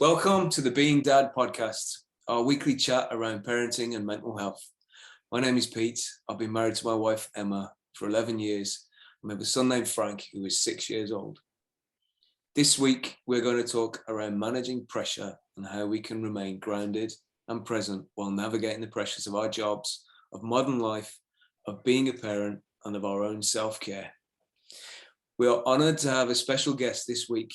Welcome to the Being Dad podcast, our weekly chat around parenting and mental health. My name is Pete. I've been married to my wife, Emma, for 11 years. We have a son named Frank, who is 6 years old. This week, we're going to talk around managing pressure and how we can remain grounded and present while navigating the pressures of our jobs, of modern life, of being a parent, and of our own self-care. We are honoured to have a special guest this week.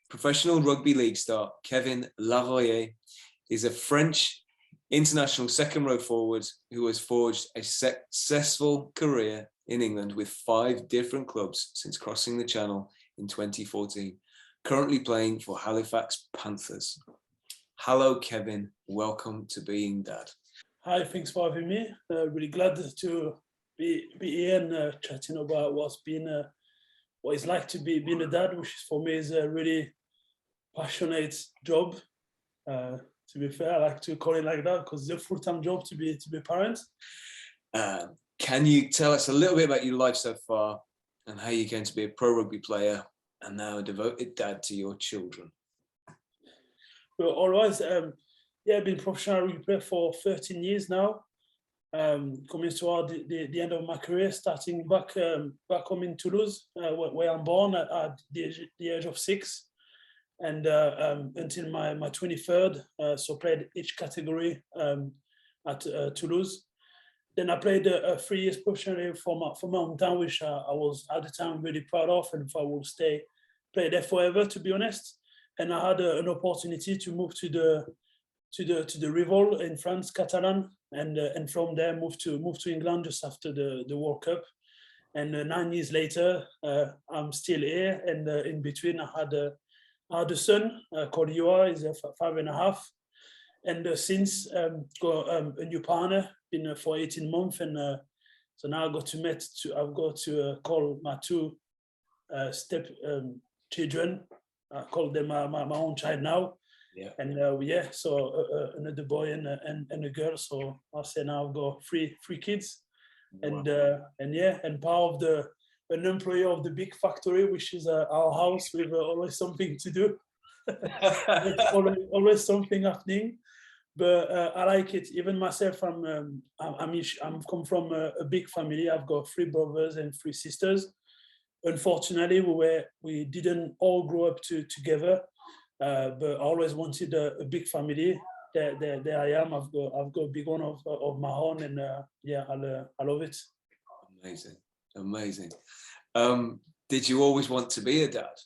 Professional rugby league star Kevin Larroyer is a French international second row forward who has forged a successful career in England with 5 different clubs since crossing the Channel in 2014, currently playing for Halifax Panthers. Hello, Kevin. Welcome to Being Dad. Hi, thanks for having me. Really glad to be here and chatting about what it's like to being a dad, which for me is a really passionate job. To be fair, I like to call it like that because it's a full-time job to be a parent. Can you tell us a little bit about your life so far and how you came to be a pro rugby player and now a devoted dad to your children? Well, always, I've been professional rugby player for 13 years now. Coming toward the end of my career, starting back home in Toulouse, where I'm born at the age of 6. And until my 23rd, so played each category at Toulouse. Then I played 3 years professionally for my hometown, which I was at the time really proud of, and if I would play there forever, to be honest. And I had an opportunity to move to the rival in France, Catalan, and from there move to England just after the World Cup. And 9 years later, I'm still here, and in between I had a son called Yoa, he's 5.5, and since got a new partner, been for 18 months, and so now I've got to call my 2 step children. I call them my own child now. Yeah. And so another boy and a girl. So I say now I've got three kids. Wow. And part of an employee of the big factory, which is our house, with always something to do. always something happening, but I like it. Even myself, I'm come from a big family. I've got 3 brothers and 3 sisters. Unfortunately, we didn't all grow up together, but I always wanted a big family. There I am. I've got a big one of my own, and I love it. Amazing. Did you always want to be a dad?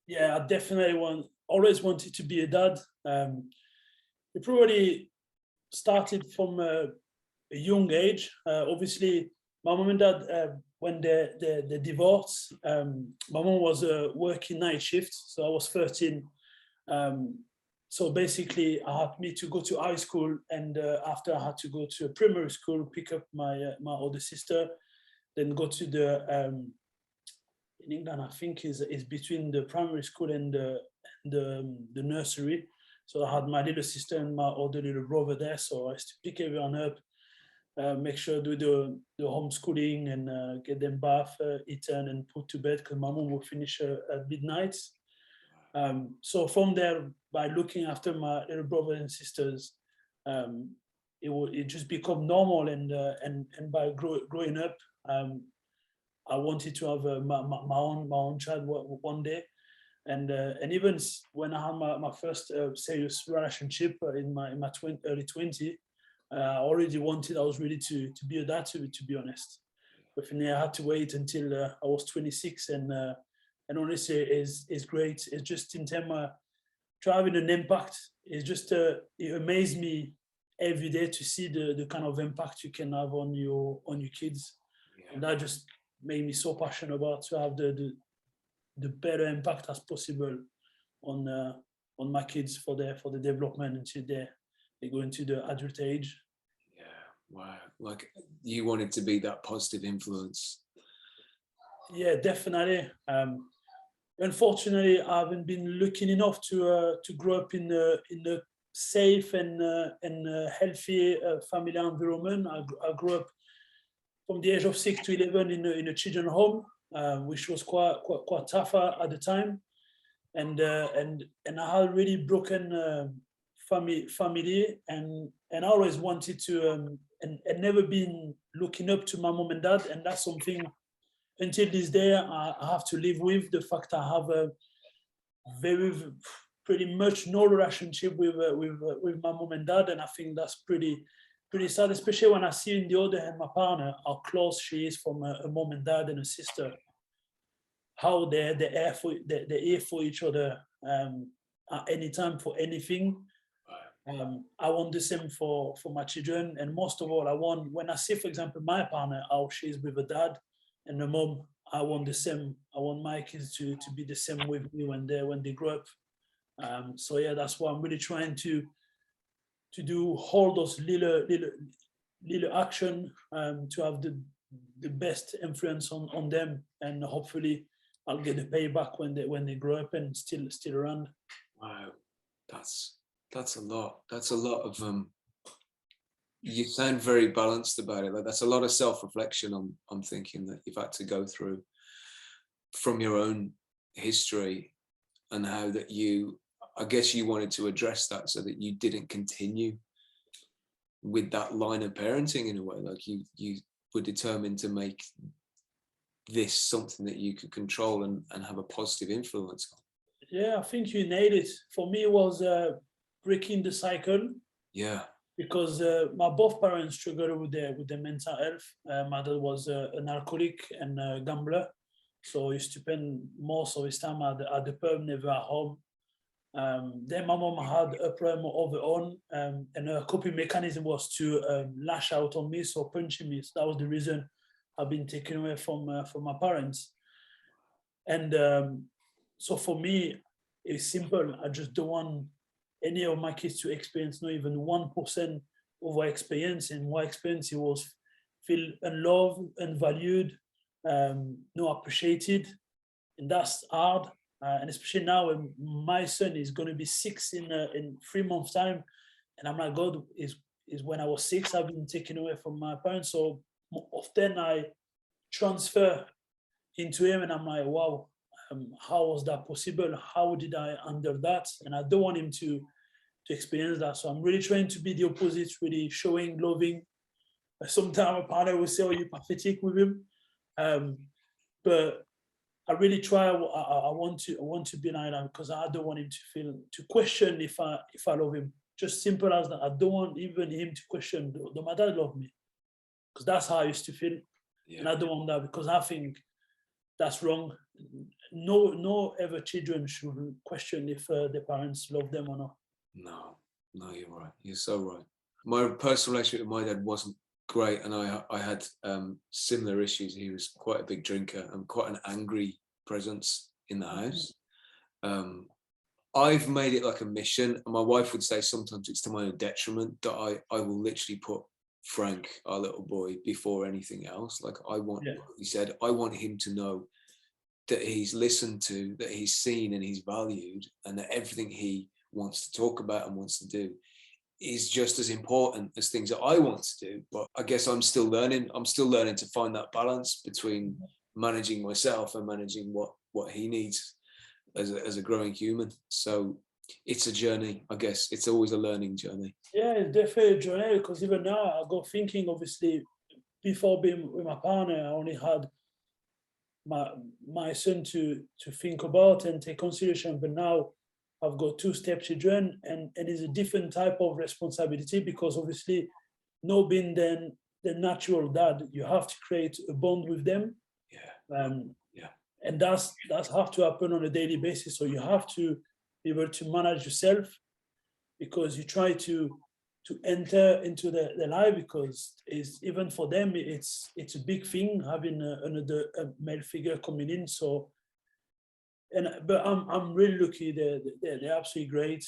Yeah, I definitely always wanted to be a dad. It probably started from a young age. Obviously, my mom and dad, when they divorced, my mom was working night shift, so I was 13. So basically, I had me to go to high school, and after I had to go to a primary school, pick up my older sister, then go to the in England, I think is between the primary school and the nursery. So I had my little sister and my older little brother there. So I used to pick everyone up, make sure do the homeschooling and get them bath, eaten, and put to bed because my mom would finish at midnight. So from there, by looking after my little brother and sisters, it just become normal, and by growing up, I wanted to have my own child one day, and even when I had my first serious relationship in my early 20s, I was ready to be a dad, to be honest. But for me, I had to wait until I was 26, and honestly, it's great. It's just in terms of having an impact. It's just it amazes me every day to see the kind of impact you can have on your kids, and that just made me so passionate about to have the better impact as possible on my kids for the development until they go into the adult age. Yeah, wow! Like you wanted to be that positive influence. Yeah, definitely. Unfortunately, I haven't been lucky enough to grow up in a safe and healthy family environment. I grew up from the age of 6 to 11 in a children's home, which was quite tough at the time. and I had really broken family, and I always wanted to and never been looking up to my mom and dad, and that's something until this day I have to live with, the fact I have a very pretty much no relationship with my mom and dad, and I think that's pretty sad, especially when I see, on the other hand, my partner, how close she is from a mom and dad and a sister, how they're here for each other at any time for anything. I want the same for my children, and most of all, I want, when I see, for example, my partner, how she's with a dad and a mom, I want the same. I want my kids to be the same with me when they grow up. So yeah, that's why I'm really trying to do all those little action to have the best influence on them, and hopefully I'll get the payback when they grow up and still around. Wow, that's a lot. That's a lot of you sound very balanced about it. Like, that's a lot of self-reflection. I'm thinking that you've had to go through from your own history, and how that I guess you wanted to address that so that you didn't continue with that line of parenting in a way. Like, you were determined to make this something that you could control and have a positive influence on. Yeah, I think you nailed it. For me, it was breaking the cycle. Yeah. Because my both parents struggled with their mental health. My dad was an alcoholic and a gambler, so he used to spend most of his time at the pub, never at home. Then my mom had a problem of her own, and her coping mechanism was to lash out on me, so punching me. So that was the reason I've been taken away from my parents. And so for me, it's simple. I just don't want any of my kids to experience not even 1% of our experience, and what experience it was feel unloved, unvalued, not appreciated, and that's hard. And especially now, when my son is going to be 6 in 3 months' time, and I'm like, God, is when I was 6, I've been taken away from my parents. So often I transfer into him, and I'm like, wow, how was that possible? How did I handle that? And I don't want him to experience that. So I'm really trying to be the opposite, really showing, loving. Sometimes a partner will say, oh, you're pathetic with him. But I really try. I want to be like that, because I don't want him to question if I love him. Just simple as that. I don't want even him to question, do my dad love me? Because that's how I used to feel. Yeah. And I don't want that, because I think that's wrong. No ever children should question if their parents love them or not. No, you're right. You're so right. My personal relationship with my dad wasn't great, and I had similar issues. He was quite a big drinker and quite an angry presence in the house. I've made it like a mission, and my wife would say sometimes it's to my own detriment, that I will literally put Frank, our little boy, before anything else. Like, I want, like he said, I want him to know that he's listened to, that he's seen and he's valued, and that everything he wants to talk about and wants to do is just as important as things that I want to do. But I guess I'm still learning to find that balance between managing myself and managing what he needs as a growing human. So it's a journey, I guess. It's always a learning journey. Yeah, it's definitely a journey, because even now I go thinking, obviously, before being with my partner, I only had my son to think about and take consideration, but now I've got 2 stepchildren, and it's a different type of responsibility, because obviously, not being then the natural dad, you have to create a bond with them. And that's have to happen on a daily basis. So you have to be able to manage yourself, because you try to enter into the life, because it's, even for them, it's a big thing having another male figure coming in. So, but I'm really lucky. They're absolutely great.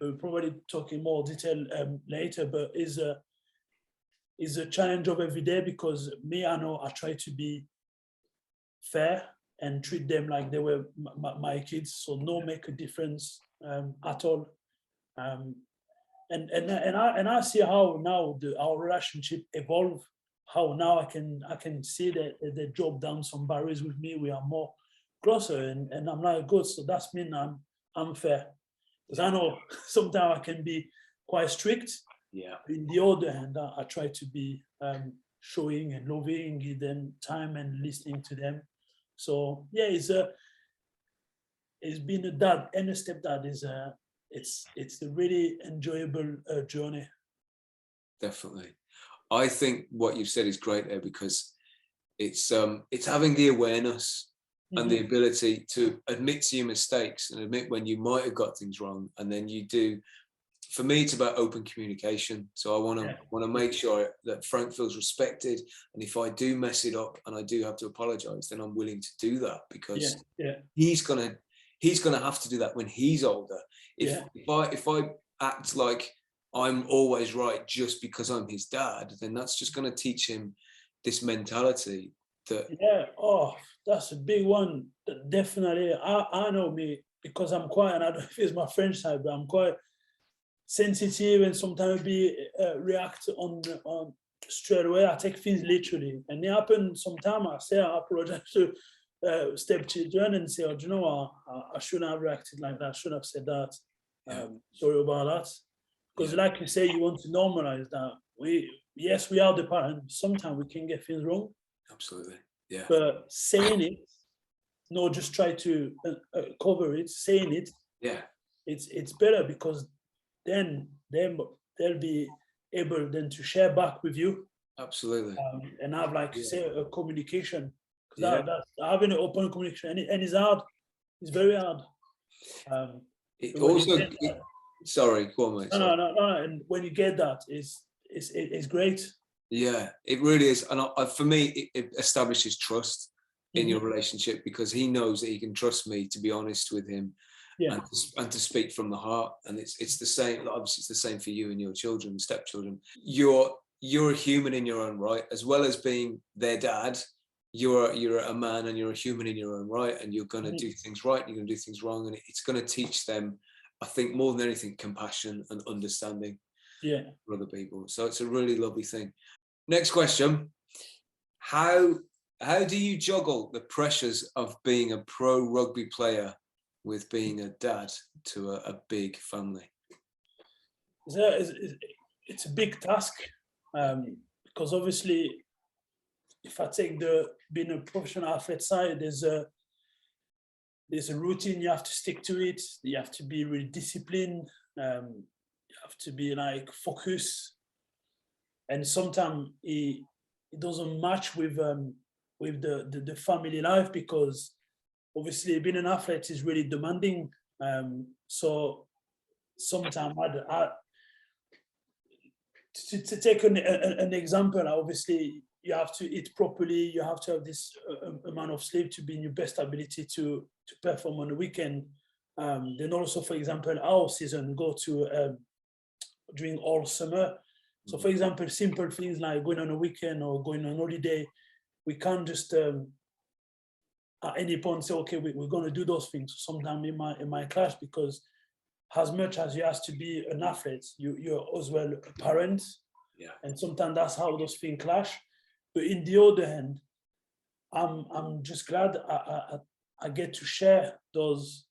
We'll probably talk in more detail later, but is a challenge of every day, because I know I try to be fair and treat them like they were my kids, so no make a difference at all. And I see how now our relationship evolve. How now I can see that they drop down some barriers with me. We are more closer, and I'm like, good. So that's mean I'm fair, because I know sometimes I can be quite strict. Yeah. In the other hand, I try to be showing and loving, give them time and listening to them. So yeah, it's been a dad and a stepdad it's a really enjoyable journey. Definitely. I think what you've said is great there, because it's having the awareness and the ability to admit to your mistakes and admit when you might have got things wrong, and then you do. For me, it's about open communication. So I want to make sure that Frank feels respected, and if I do mess it up and I do have to apologize, then I'm willing to do that, because he's gonna have to do that when he's older. If I act like I'm always right just because I'm his dad, then that's just going to teach him this mentality that that's a big one. Definitely. I know me, because I'm quite, and I don't know if it's my French side, but I'm quite sensitive, and sometimes react on straight away. I take things literally, and it happens sometimes. I say I apologize to stepchildren and say, oh, do you know what, I shouldn't have reacted like that, I shouldn't have said that. Sorry about that. Because like you say, you want to normalize that we are the parent. Sometimes we can get things wrong. Absolutely. Yeah. But saying it, no, just try to cover it. Saying it, it's better, because then they'll be able then to share back with you. Absolutely. And have, like you say, a communication. Because having an open communication, and it's hard. It's very hard. It also. Sorry, go on, mate. No. And when you get that, it's great. Yeah, it really is. And for me, it establishes trust in your relationship, because he knows that he can trust me to be honest with him, and to speak from the heart. And it's the same. Obviously, it's the same for you and your children, stepchildren. You're a human in your own right, as well as being their dad. You're a man, and you're a human in your own right, and you're going to do things right, and you're going to do things wrong, and it's going to teach them, I think, more than anything, compassion and understanding for other people. So it's a really lovely thing. Next question: How do you juggle the pressures of being a pro rugby player with being a dad to a big family? It's a big task, because obviously, if I take being a professional athlete side, there's a routine. You have to stick to it. You have to be really disciplined. You have to be like focused. And sometimes it doesn't match with the family life, because obviously being an athlete is really demanding. So sometimes to take an example, obviously you have to eat properly. You have to have this amount of sleep to be in your best ability to perform on the weekend. Then also, for example, our season go to during all summer. So, for example, simple things like going on a weekend or going on holiday, we can't just at any point say, okay, we're going to do those things. Sometimes it might clash, because as much as you have to be an athlete, you're as well a parent. And sometimes that's how those things clash. But in the other hand, I'm just glad I get to share those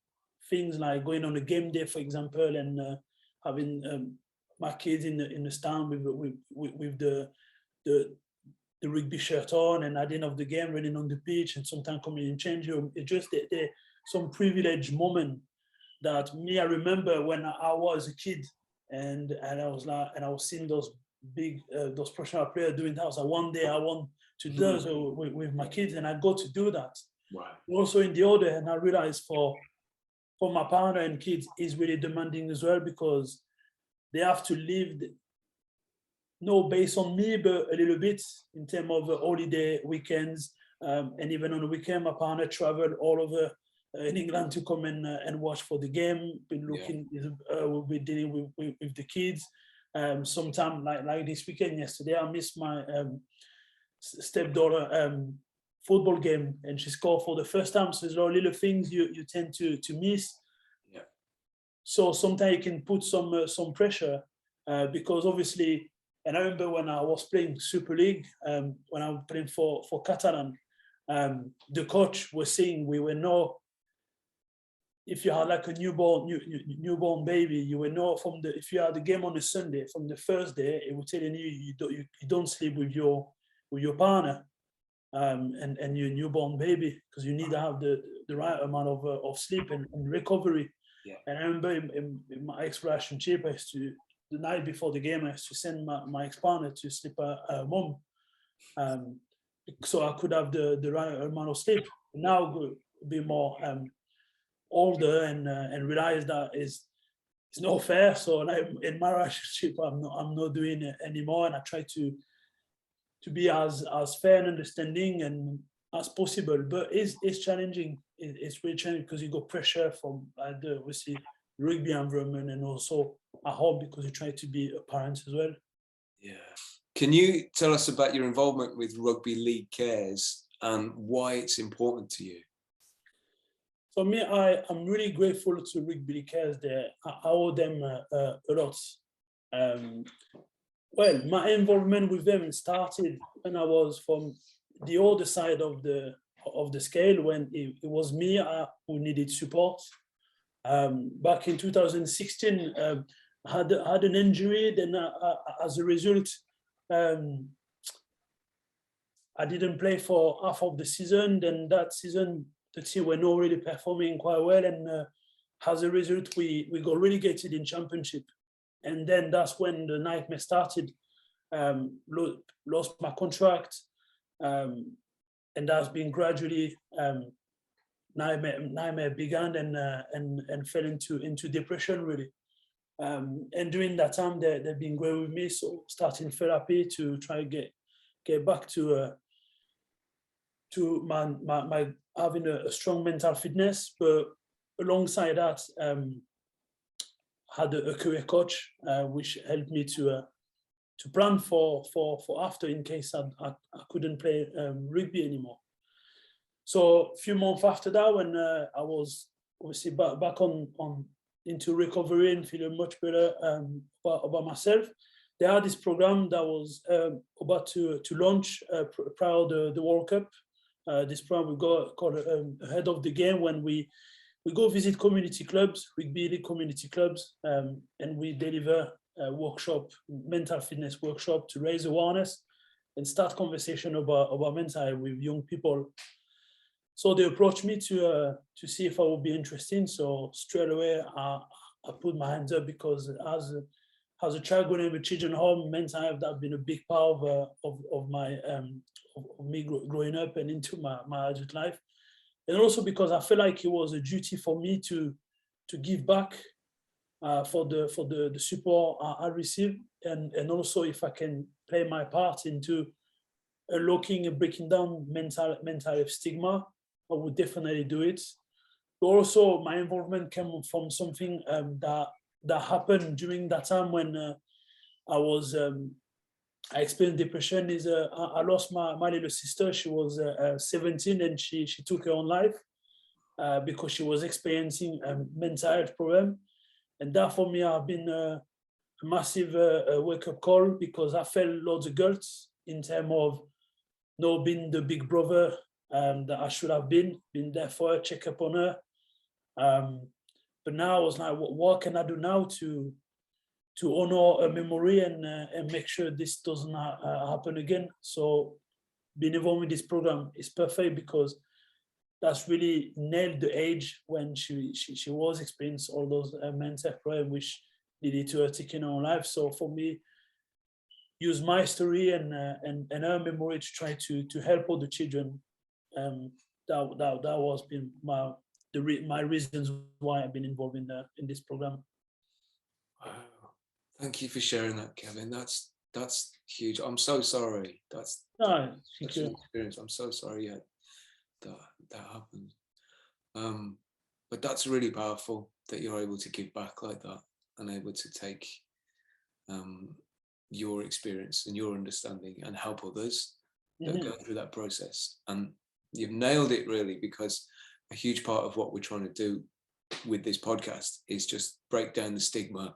things, like going on a game day, for example, and having my kids in the stand with the rugby shirt on, and at the end of the game running on the pitch, and sometimes coming in change room. It's just some privileged moment that I remember when I was a kid, and I was seeing those big those professional players doing that. I was like, one day I want to do that with my kids, and I got to do that. Right. Also, in the other hand, I realized for my partner and kids is really demanding as well, because they have to live based on me, but a little bit in terms of holiday weekends, and even on the weekend, my partner traveled all over in England to come and watch for the game. Been looking, we'll be dealing with the kids. Sometime like this weekend, yesterday, I missed my stepdaughter football game, and she scored for the first time. So there's a lot of little things you tend to miss. So sometimes you can put some pressure, because obviously, and I remember when I was playing Super League, when I was playing for Catalan, the coach was saying we were no, if you had like a newborn baby, you will know if you had the game on a Sunday, from the first day, it will tell you you don't sleep with your partner and your newborn baby, because you need to have the right amount of sleep and recovery. Yeah. And I remember in my ex-relationship, the night before the game, I used to send my ex-partner to sleep at home, so I could have the right amount of sleep. Now be more older and realize that it's not fair. So like in my relationship, I'm not doing it anymore, and I try to be as fair and understanding and as possible. But it's challenging. It's really challenging because you got pressure from the obviously rugby environment and also at home, because you try to be a parent as well. Yeah. Can you tell us about your involvement with Rugby League Cares and why it's important to you? For me, I'm really grateful to Rugby League Cares. I owe them a lot. Well, my involvement with them started when I was from the other side of the scale, when it was me who needed support. Back in 2016, I had an injury. Then, as a result, I didn't play for half of the season. Then that season, the team were not really performing quite well, and as a result, we got relegated in championship. And then that's when the nightmare started. Lost my contract, and that's been gradually nightmare began and fell into depression really. And during that time, they've been great with me, so starting therapy to try to get back to my having a strong mental fitness. But alongside that, had a career coach which helped me to plan for after, in case I couldn't play rugby anymore. So a few months after that, when I was obviously back on into recovery and feeling much better about myself, they had this program that was about to launch prior to the World Cup. This program we got called ahead of the game, when we go visit community clubs, rugby league community clubs, and we deliver a workshop, mental fitness workshop, to raise awareness and start conversation about mental health with young people. So they approached me to see if I would be interested. So straight away, I put my hands up, because as a child going to a children's home, mental health has been a big part of my of me growing up and into my adult life. And also because I feel like it was a duty for me to give back for the support I received, and also if I can play my part into unlocking and breaking down mental health stigma, I would definitely do it. But also my involvement came from something that happened during that time when I experienced depression. I lost my little sister. She was 17, and she took her own life because she was experiencing a mental health problem. And that for me have been a massive wake-up call, because I felt loads of guilt in terms of not being the big brother that I should have been there for her, check up on her. But now I was like, what can I do now to honor a memory and make sure this doesn't happen again? So being involved in this program is perfect, because that's really nailed the age when she was experiencing all those mental problems which needed to her taking her own life. So for me, use my story and her memory to try to help all the children. That was been my reasons why I've been involved in this program. Wow. Thank you for sharing that, Kevin. That's huge. I'm so sorry. That's an experience. I'm so sorry that happened. But that's really powerful that you're able to give back like that and able to take your experience and your understanding and help others that go through that process. And you've nailed it really, because a huge part of what we're trying to do with this podcast is just break down the stigma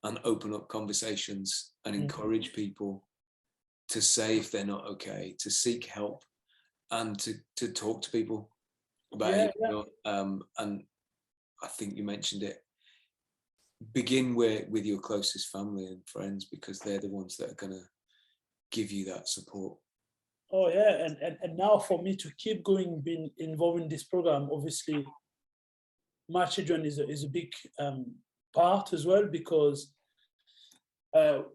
and open up conversations and encourage people to say if they're not okay, to seek help, and to talk to people about Yeah, it, you know, and I think you mentioned it. Begin with your closest family and friends, because they're the ones that are going to give you that support. oh yeah, and now for me to keep going, being involved in this program, obviously, my children is a big part as well, because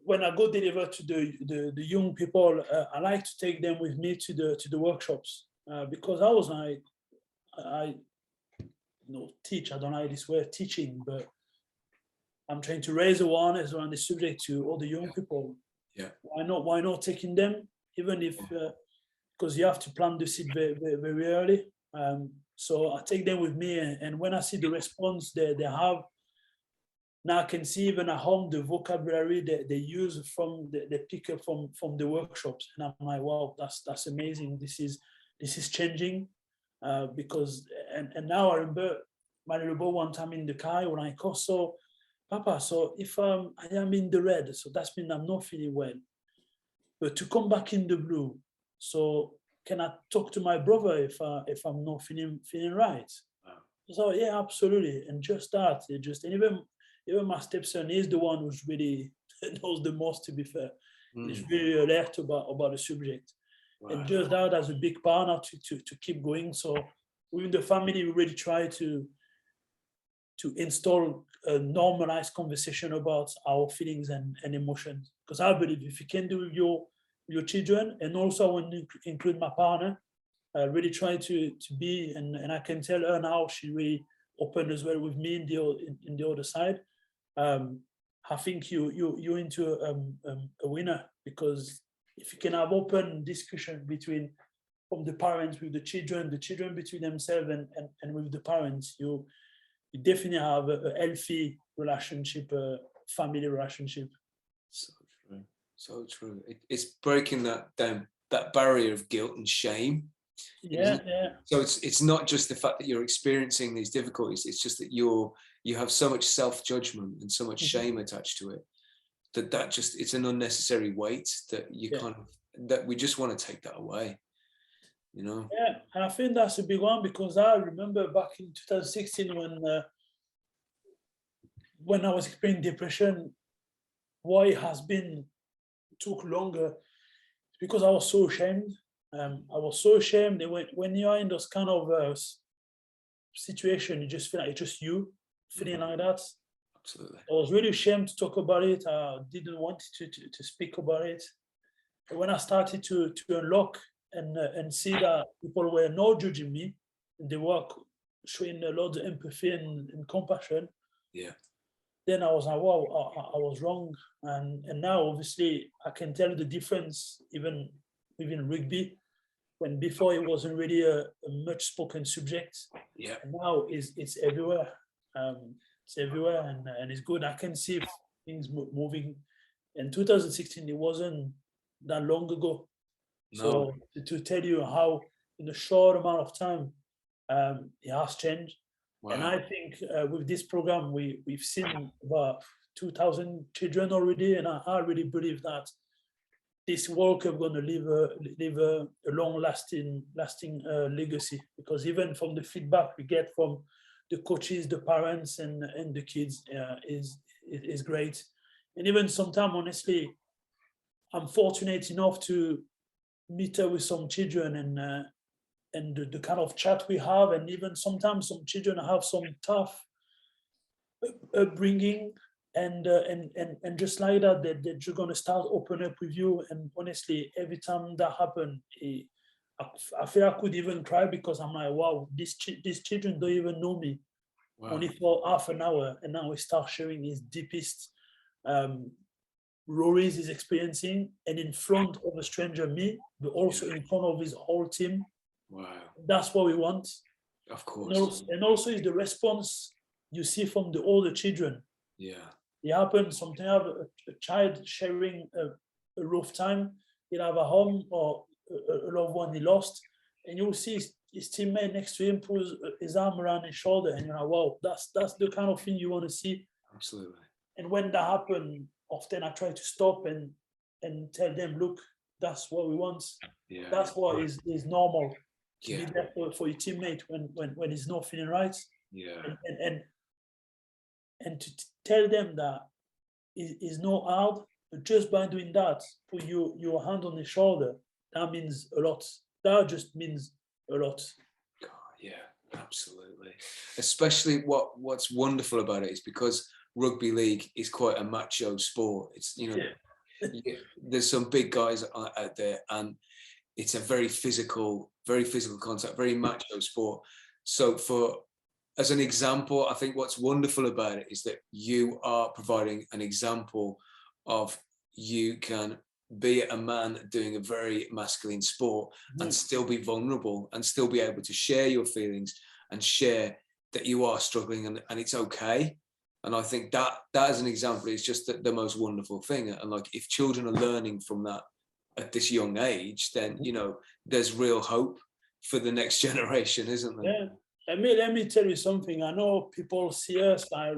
when I go deliver to the young people, I like to take them with me to the workshops, because I was like, I teach. I don't like this word teaching, but I'm trying to raise awareness around the subject to all the young people. Yeah. Why not taking them, even if because you have to plant the seed very, very, very early. So I take them with me, and when I see the response they have, now I can see even at home the vocabulary they use from they pick up from the workshops, and I'm like, wow, that's amazing. This is changing, because and now I remember my little boy one time in the car when I call, so Papa, so if I am in the red, so that's mean I'm not feeling well, but to come back in the blue, so can I talk to my brother if I'm not feeling right? Wow. So yeah, absolutely, and just that, and even my stepson is the one who's really knows the most. To be fair, he's really alert about the subject, Wow. and just that as a big partner to keep going. So within the family, we really try to install a normalized conversation about our feelings and emotions. Because I believe if you can do with your children, and also when you include my partner, I really try to be, and I can tell her now she really opened as well with me in the other side. I think you're into a winner, because if you can have open discussion between from the parents with the children between themselves and with the parents, you definitely have a healthy relationship, family relationship. So true. So true. It's breaking that down, that barrier of guilt and shame. Yeah. So it's not just the fact that you're experiencing these difficulties, it's just that you have so much self-judgment and so much shame attached to it, that just, it's an unnecessary weight that you that we just want to take that away, you know. Yeah, and I think that's a big one, because I remember back in 2016 when I was experiencing depression, why it has been took longer, because I was so ashamed. I was so ashamed that when you're in those kind of situation, you just feel like it's just you feeling like that. Absolutely. I was really ashamed to talk about it. I didn't want to speak about it. But when I started to unlock and see that people were not judging me, and they were showing a lot of empathy and compassion, yeah, then I was like, wow, I was wrong. And now obviously I can tell the difference even within rugby, when before it wasn't really a much spoken subject. yeah. And now it's everywhere. It's everywhere, and it's good. I can see things moving. In 2016, it wasn't that long ago. No. So to tell you how in a short amount of time it has changed. Wow. And I think with this program, we've seen about 2,000 children already, and I really believe that this World Cup going to leave a long-lasting legacy, because even from the feedback we get from the coaches, the parents, and the kids is great. And even sometimes, honestly, I'm fortunate enough to meet with some children, and the kind of chat we have, and even sometimes some children have some tough upbringing, and just like that, they're just gonna start open up with you. And honestly, every time that happens, I feel I could even cry, because I'm like, wow, these children don't even know me. Wow. Only for half an hour, and now he starts sharing his deepest worries he's experiencing, and in front of a stranger, me, but also in front of his whole team. Wow. That's what we want. Of course. And also is the response you see from the older children. Yeah. It happens sometimes, a child sharing a rough time, he'll have a home or a loved one he lost, and you'll see his teammate next to him put his arm around his shoulder, and you're like, wow, that's the kind of thing you want to see. Absolutely. And when that happens, often I try to stop and tell them, look, that's what we want. Yeah. That's what is normal. to be there for your teammate when he's not feeling right. Yeah. And to tell them that it's not hard, but just by doing that, put your hand on the shoulder, that means a lot. That just means a lot. God, yeah, absolutely. Especially what's wonderful about it is because rugby league is quite a macho sport. It's, you know, there's some big guys out there, and it's a very physical contact, very macho sport. So as an example, I think what's wonderful about it is that you are providing an example of you can be a man doing a very masculine sport and still be vulnerable and still be able to share your feelings and share that you are struggling and it's okay. And I think that as an example is just the most wonderful thing. And like, if children are learning from that at this young age, then, you know, there's real hope for the next generation, isn't there? Yeah. Let me tell you something. I know people see us like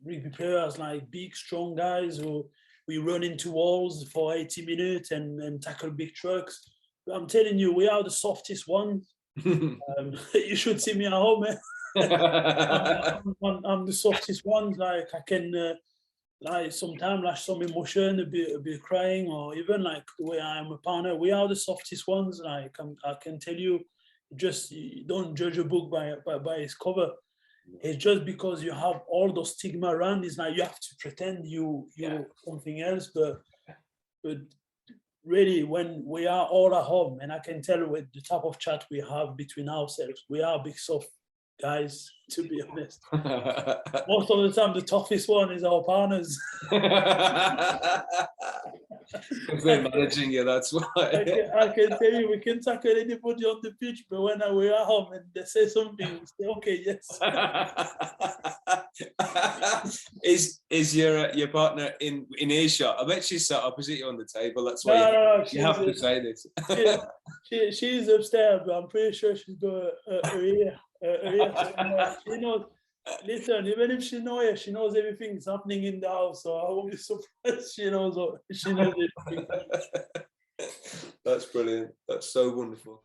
rugby players, like big, strong guys who we run into walls for 80 minutes and tackle big trucks. But I'm telling you, we are the softest ones. You should see me at home, man. I'm the softest ones. Like, I can, like, sometimes like some emotion, a bit crying, or even like the way I am a partner. We are the softest ones. Like, I can tell you. Just, you don't judge a book by its cover. It's just because you have all those stigma around. It's like you have to pretend you're something else, but really, when we are all at home, and I can tell with the type of chat we have between ourselves, we are big soft guys, to be honest. Most of the time, the toughest one is our partners. If they're managing you, that's why. I can tell you, we can tackle anybody on the pitch, but when we're at home and they say something, we say, okay, yes. Is your partner in earshot? I bet she's sat opposite you on the table. That's why no, you have to say this. She's upstairs, but I'm pretty sure she's got her ear. She knows. Listen, even if she knows it, she knows everything that's happening in the house. So I won't be surprised. She knows everything. That's brilliant. That's so wonderful.